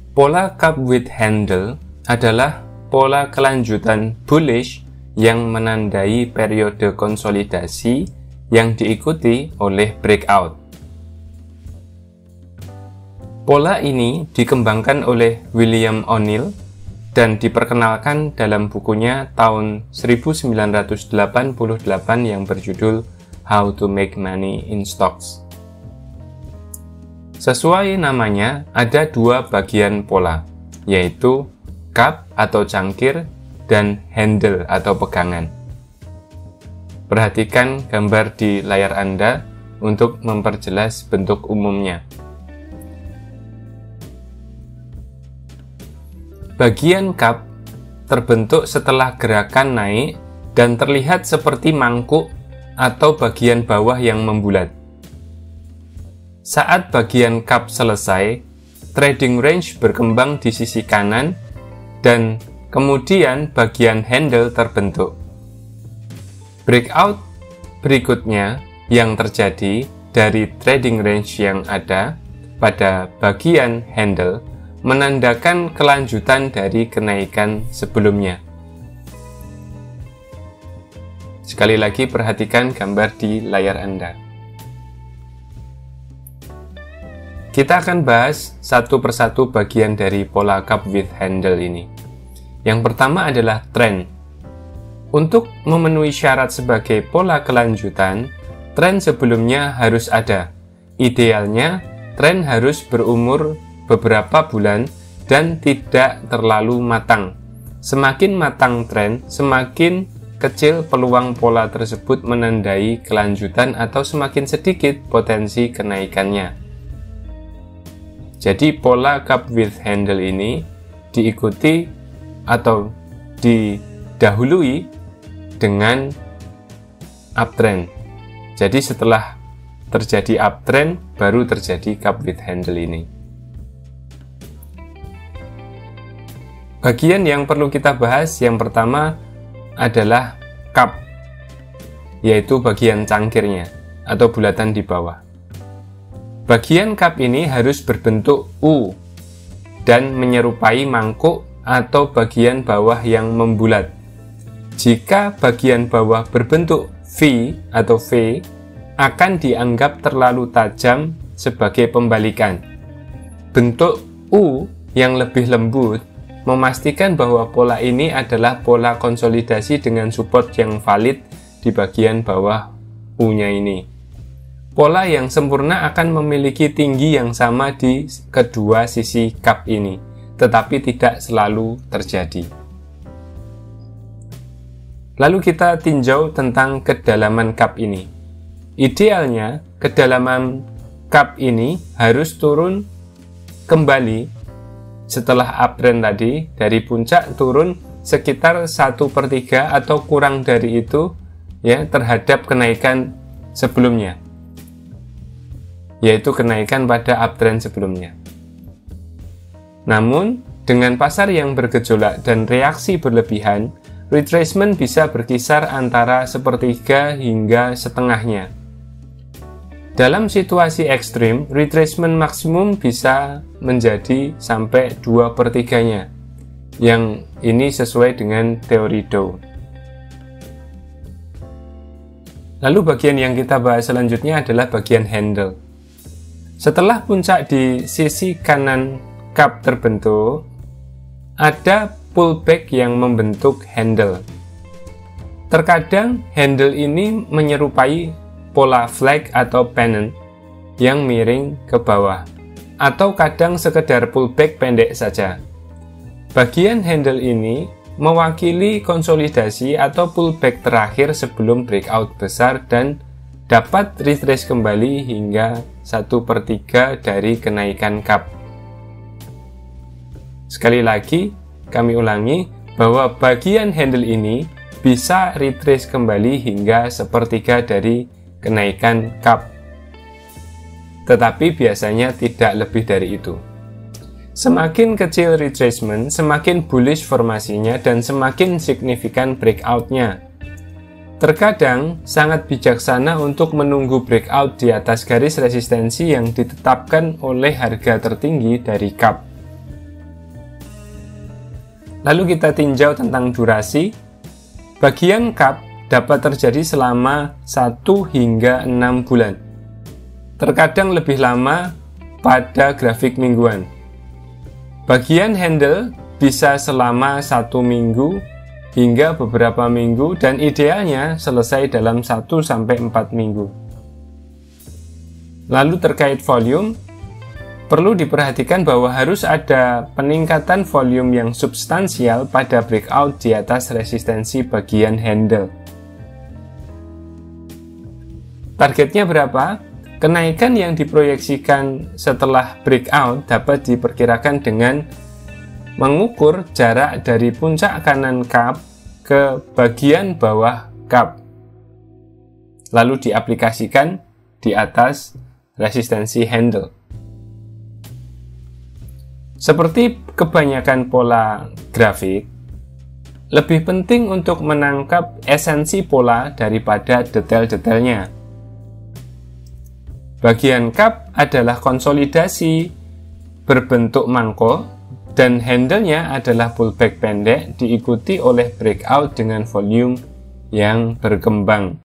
Pola cup with handle adalah pola kelanjutan bullish yang menandai periode konsolidasi yang diikuti oleh breakout. Pola ini dikembangkan oleh William O'Neill dan diperkenalkan dalam bukunya tahun 1988 yang berjudul How to Make Money in Stocks. Sesuai namanya, ada dua bagian pola, yaitu cup atau cangkir dan handle atau pegangan. Perhatikan gambar di layar Anda untuk memperjelas bentuk umumnya. Bagian cup terbentuk setelah gerakan naik dan terlihat seperti mangkuk atau bagian bawah yang membulat. Saat bagian cup selesai, trading range berkembang di sisi kanan dan kemudian bagian handle terbentuk. Breakout berikutnya yang terjadi dari trading range yang ada pada bagian handle menandakan kelanjutan dari kenaikan sebelumnya. Sekali lagi perhatikan gambar di layar Anda. Kita akan bahas satu persatu bagian dari pola cup with handle ini. Yang pertama adalah tren. Untuk memenuhi syarat sebagai pola kelanjutan, tren sebelumnya harus ada. Idealnya, tren harus berumur beberapa bulan dan tidak terlalu matang. Semakin matang tren, semakin kecil peluang pola tersebut menandai kelanjutan atau semakin sedikit potensi kenaikannya. Jadi pola cup with handle ini diikuti atau didahului dengan uptrend. Jadi setelah terjadi uptrend baru terjadi cup with handle ini. Bagian yang perlu kita bahas yang pertama adalah cup, yaitu bagian cangkirnya atau bulatan di bawah. Bagian cup ini harus berbentuk U dan menyerupai mangkuk atau bagian bawah yang membulat. Jika bagian bawah berbentuk V atau V, akan dianggap terlalu tajam sebagai pembalikan. Bentuk U yang lebih lembut memastikan bahwa pola ini adalah pola konsolidasi dengan support yang valid di bagian bawah U-nya ini. Pola yang sempurna akan memiliki tinggi yang sama di kedua sisi cup ini, tetapi tidak selalu terjadi. Lalu kita tinjau tentang kedalaman cup ini. Idealnya, kedalaman cup ini harus turun kembali setelah uptrend tadi, dari puncak turun sekitar 1/3 atau kurang dari itu ya terhadap kenaikan sebelumnya, yaitu kenaikan pada uptrend sebelumnya. Namun, dengan pasar yang bergejolak dan reaksi berlebihan, retracement bisa berkisar antara 1/3 hingga setengahnya. Dalam situasi ekstrim, retracement maksimum bisa menjadi sampai 2/3-nya, yang ini sesuai dengan teori Dow. Lalu bagian yang kita bahas selanjutnya adalah bagian handle. Setelah puncak di sisi kanan cup terbentuk, ada pullback yang membentuk handle. Terkadang handle ini menyerupai pola flag atau pennant yang miring ke bawah, atau kadang sekedar pullback pendek saja. Bagian handle ini mewakili konsolidasi atau pullback terakhir sebelum breakout besar dan dapat retrace kembali hingga 1/3 dari kenaikan cup. Sekali lagi, kami ulangi bahwa bagian handle ini bisa retrace kembali hingga 1/3 dari kenaikan cup, tetapi biasanya tidak lebih dari itu. Semakin kecil retracement, semakin bullish formasinya dan semakin signifikan breakout-nya. Terkadang sangat bijaksana untuk menunggu breakout di atas garis resistensi yang ditetapkan oleh harga tertinggi dari cup. Lalu kita tinjau tentang durasi. Bagian cup dapat terjadi selama 1 hingga 6 bulan. Terkadang lebih lama pada grafik mingguan. Bagian handle bisa selama 1 minggu hingga beberapa minggu dan idealnya selesai dalam 1-4 minggu. Lalu terkait volume, perlu diperhatikan bahwa harus ada peningkatan volume yang substansial pada breakout di atas resistensi bagian handle. Targetnya berapa? Kenaikan yang diproyeksikan setelah breakout dapat diperkirakan dengan mengukur jarak dari puncak kanan cup ke bagian bawah cup, lalu diaplikasikan di atas resistensi handle. Seperti kebanyakan pola grafik, lebih penting untuk menangkap esensi pola daripada detail-detailnya. Bagian cup adalah konsolidasi berbentuk mangkok dan handle-nya adalah pullback pendek diikuti oleh breakout dengan volume yang berkembang.